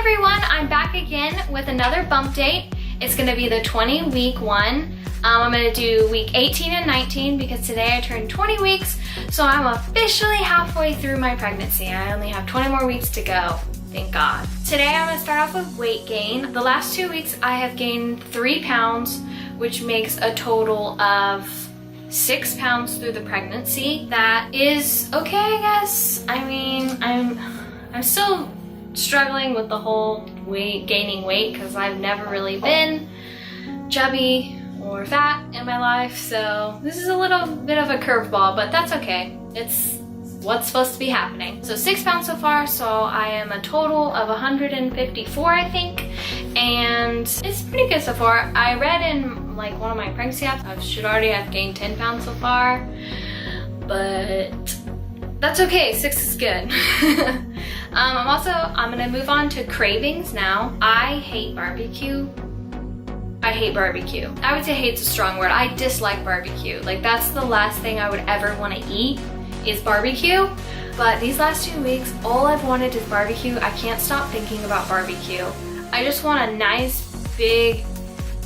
everyone, I'm back again with another bump date. It's gonna be the 20-week one. I'm gonna do week 18 and 19 because today I turned 20 weeks, so I'm officially halfway through my pregnancy. I only have 20 more weeks to go, thank God. Today I'm gonna start off with weight gain. The last 2 weeks I have gained 3 pounds, which makes a total of 6 pounds through the pregnancy. That is okay, I guess. I mean, I'm still struggling with the whole gaining weight because I've never really been chubby or fat in my life, so this is a little bit of a curveball, but that's okay. It's what's supposed to be happening. So 6 pounds so far, so I am a total of 154, I think, and it's pretty good so far. I read in like one of my pregnancy apps, I should already have gained 10 pounds so far, but that's okay, 6 is good. I'm gonna move on to cravings now. I hate barbecue. I hate barbecue. I would say hate's a strong word. I dislike barbecue. Like, that's the last thing I would ever want to eat is barbecue. But these last 2 weeks, all I've wanted is barbecue. I can't stop thinking about barbecue. I just want a nice big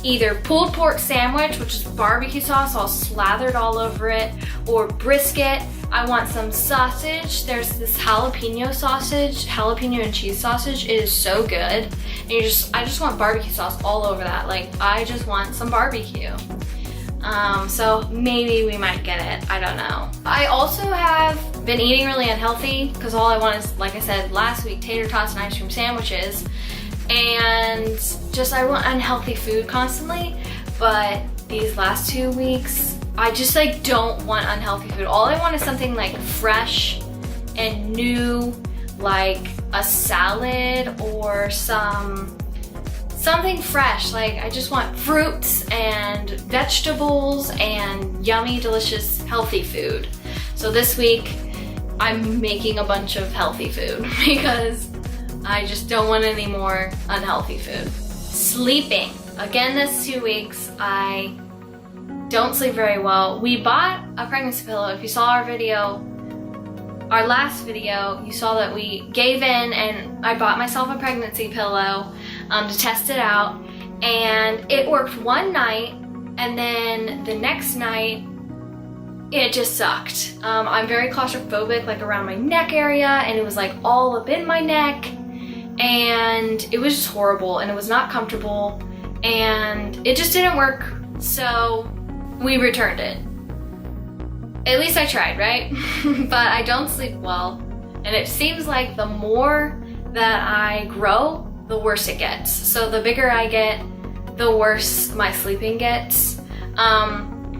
either pulled pork sandwich, which is barbecue sauce all slathered all over it, or brisket. I want some sausage. There's this jalapeno sausage, jalapeno and cheese sausage. It is so good. And I just want barbecue sauce all over that. Like, I just want some barbecue. So maybe we might get it, I don't know. I also have been eating really unhealthy because all I want is, like I said last week, tater tots and ice cream sandwiches. And just, I want unhealthy food constantly, but these last 2 weeks, I just like don't want unhealthy food. All I want is something like fresh and new, like a salad or something fresh. Like, I just want fruits and vegetables and yummy, delicious, healthy food. So this week, I'm making a bunch of healthy food because I just don't want any more unhealthy food. Sleeping. Again, this 2 weeks, I don't sleep very well. We bought a pregnancy pillow. If you saw our video, our last video, you saw that we gave in and I bought myself a pregnancy pillow to test it out. And it worked one night, and then the next night, it just sucked. I'm very claustrophobic, like around my neck area, and it was like all up in my neck. And it was just horrible, and it was not comfortable, and it just didn't work, so we returned it. At least I tried, right? But I don't sleep well, and it seems like the more that I grow, the worse it gets. So the bigger I get, the worse my sleeping gets.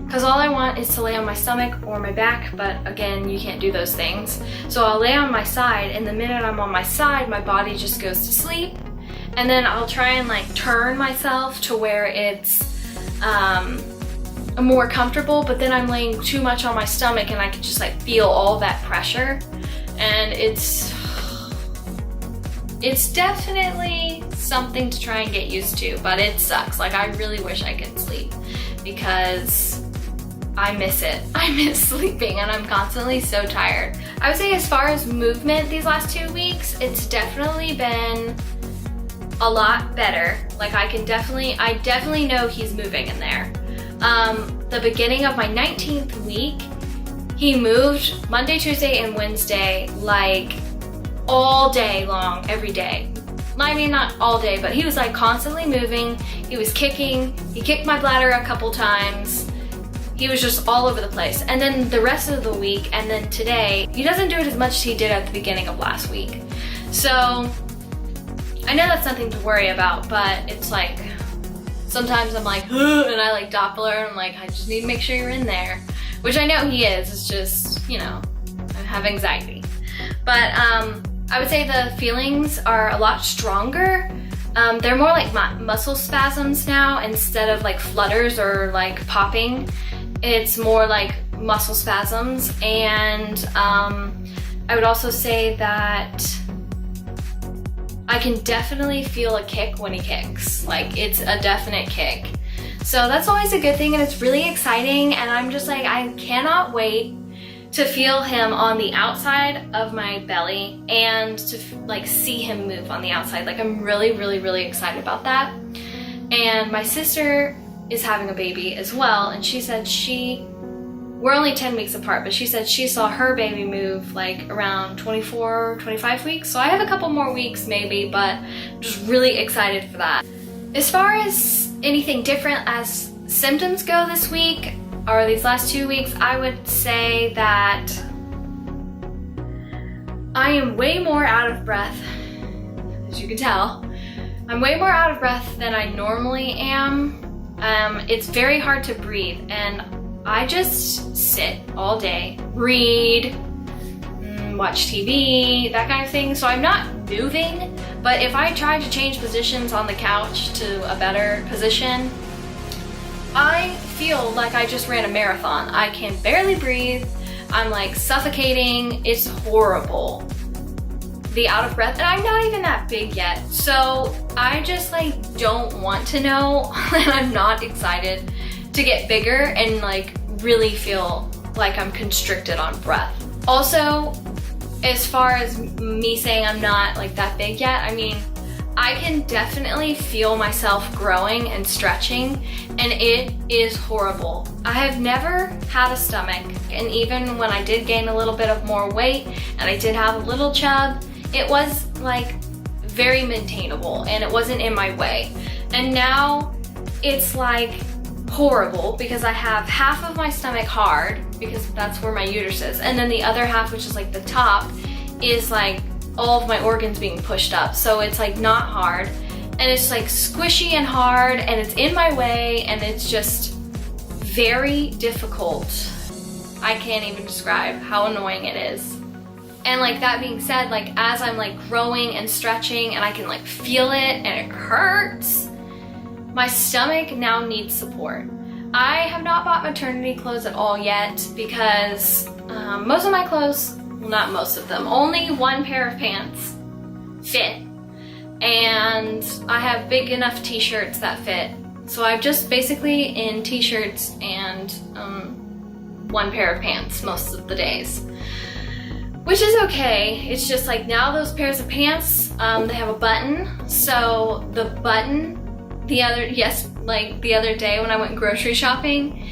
Because all I want is to lay on my stomach or my back, but again, you can't do those things. So I'll lay on my side, and the minute I'm on my side, my body just goes to sleep. And then I'll try and like turn myself to where it's more comfortable, but then I'm laying too much on my stomach and I can just like feel all that pressure. And it's definitely something to try and get used to, but it sucks. Like, I really wish I could sleep because I miss it. I miss sleeping, and I'm constantly so tired. I would say as far as movement these last 2 weeks, it's definitely been a lot better. Like, I definitely know he's moving in there. The beginning of my 19th week, he moved Monday, Tuesday, and Wednesday, like all day long, every day. I mean, not all day, but he was like constantly moving. He was kicking. He kicked my bladder a couple times. He was just all over the place. And then the rest of the week, and then today, he doesn't do it as much as he did at the beginning of last week. So I know that's nothing to worry about, but it's like, sometimes I'm like, and I like Doppler, and I'm like, I just need to make sure you're in there. Which I know he is, it's just, you know, I have anxiety. But I would say the feelings are a lot stronger. They're more like muscle spasms now instead of like flutters or like popping. It's more like muscle spasms, and I would also say that I can definitely feel a kick when he kicks. Like, it's a definite kick. So that's always a good thing, and it's really exciting, and I'm just like, I cannot wait to feel him on the outside of my belly and to like see him move on the outside. Like I'm really, really, really excited about that. And my sister is having a baby as well, and she said we're only 10 weeks apart, but she said she saw her baby move like around 24, 25 weeks. So I have a couple more weeks maybe, but I'm just really excited for that. As far as anything different as symptoms go this week, or these last 2 weeks, I would say that I am way more out of breath, as you can tell. I'm way more out of breath than I normally am. It's very hard to breathe, and I just sit all day, read, watch TV, that kind of thing. So I'm not moving, but if I try to change positions on the couch to a better position, I feel like I just ran a marathon. I can barely breathe. I'm like suffocating. It's horrible. The out of breath, and I'm not even that big yet. So I just like don't want to know, and I'm not excited to get bigger and like really feel like I'm constricted on breath. Also, as far as me saying I'm not like that big yet, I mean, I can definitely feel myself growing and stretching, and it is horrible. I have never had a stomach, and even when I did gain a little bit of more weight and I did have a little chub, it was like very maintainable and it wasn't in my way. And now it's like horrible because I have half of my stomach hard because that's where my uterus is, and then the other half, which is like the top, is like all of my organs being pushed up. So it's like not hard, and it's like squishy and hard, and it's in my way, and it's just very difficult. I can't even describe how annoying it is. And like that being said, like as I'm like growing and stretching and I can like feel it and it hurts, my stomach now needs support. I have not bought maternity clothes at all yet because most of my clothes, well, not most of them, only one pair of pants fit, and I have big enough t-shirts that fit. So I'm just basically in t-shirts and one pair of pants most of the days, which is okay. It's just like now those pairs of pants, they have a button. So the button, the other day when I went grocery shopping,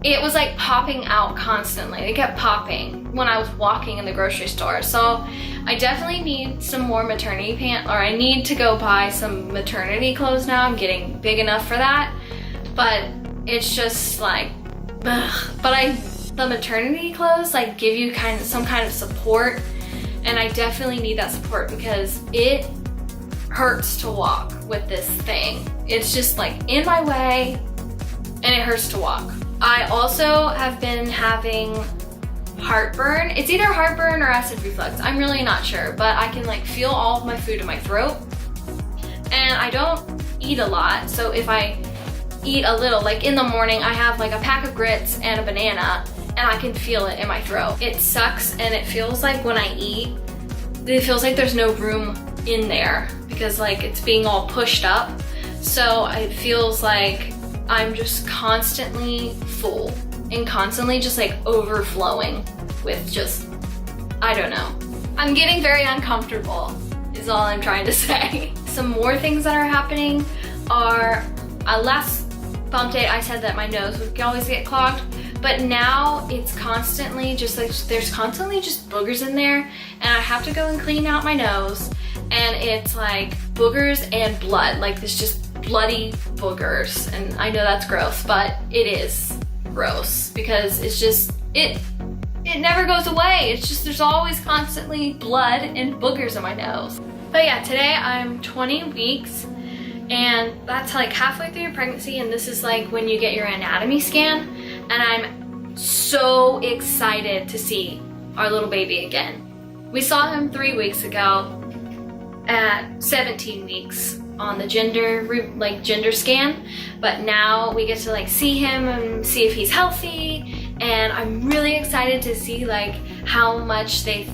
it was like popping out constantly. It kept popping when I was walking in the grocery store. So I definitely need some more maternity pants, or I need to go buy some maternity clothes now. I'm getting big enough for that. But it's just like, ugh. But the maternity clothes like give you some kind of support, and I definitely need that support because it hurts to walk with this thing. It's just like in my way and it hurts to walk. I also have been having heartburn. It's either heartburn or acid reflux. I'm really not sure, but I can like feel all of my food in my throat, and I don't eat a lot. So if I eat a little, like in the morning, I have like a pack of grits and a banana, and I can feel it in my throat. It sucks, and it feels like when I eat, it feels like there's no room in there because like it's being all pushed up. So it feels like I'm just constantly full and constantly just like overflowing with just, I don't know. I'm getting very uncomfortable is all I'm trying to say. Some more things that are happening are, last bump date I said that my nose would always get clogged, but now it's constantly just like, there's constantly just boogers in there, and I have to go and clean out my nose, and it's like boogers and blood, like there's just bloody boogers, and I know that's gross, but it is gross because it's just, it never goes away. It's just, there's always constantly blood and boogers in my nose. But yeah, today I'm 20 weeks, and that's like halfway through your pregnancy, and this is like when you get your anatomy scan, and I'm so excited to see our little baby again. We saw him 3 weeks ago at 17 weeks on the gender scan, but now we get to like see him and see if he's healthy, and I'm really excited to see like how much they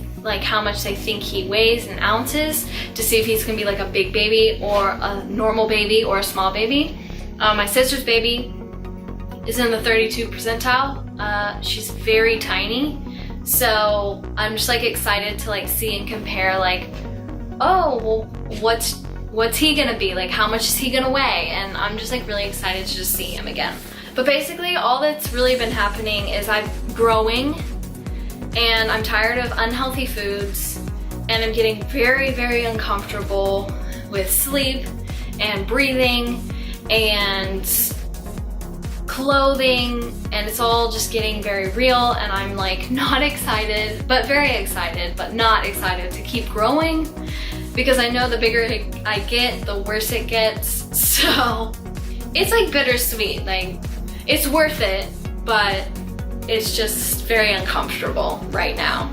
think he weighs in ounces, to see if he's gonna be like a big baby or a normal baby or a small baby. My sister's baby is in the 32 percentile. She's very tiny, So I'm just like excited to like see and compare like, oh, well, what's he gonna be? Like, how much is he gonna weigh? And I'm just like really excited to just see him again. But basically all that's really been happening is I'm growing and I'm tired of unhealthy foods and I'm getting very, very uncomfortable with sleep and breathing and clothing, and it's all just getting very real, and I'm like not excited, but very excited, but not excited to keep growing because I know the bigger I get, the worse it gets. So it's like bittersweet. Like, it's worth it, but it's just very uncomfortable right now.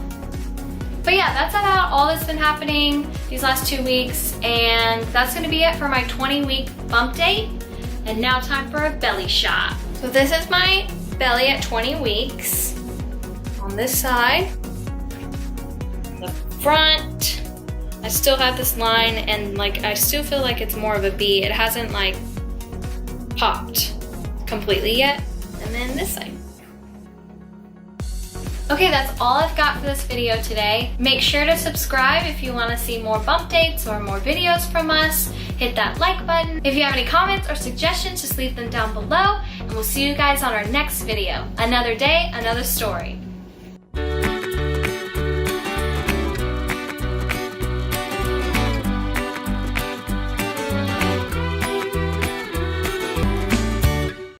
But yeah, that's about all that's been happening these last 2 weeks, and that's gonna be it for my 20-week bump date. And now time for a belly shot. So this is my belly at 20 weeks. On this side, the front, I still have this line, and like I still feel like it's more of a B. It hasn't like popped completely yet. And then this side. Okay, that's all I've got for this video today. Make sure to subscribe if you want to see more bump dates or more videos from us. Hit that like button. If you have any comments or suggestions, just leave them down below, and we'll see you guys on our next video. Another day, another story.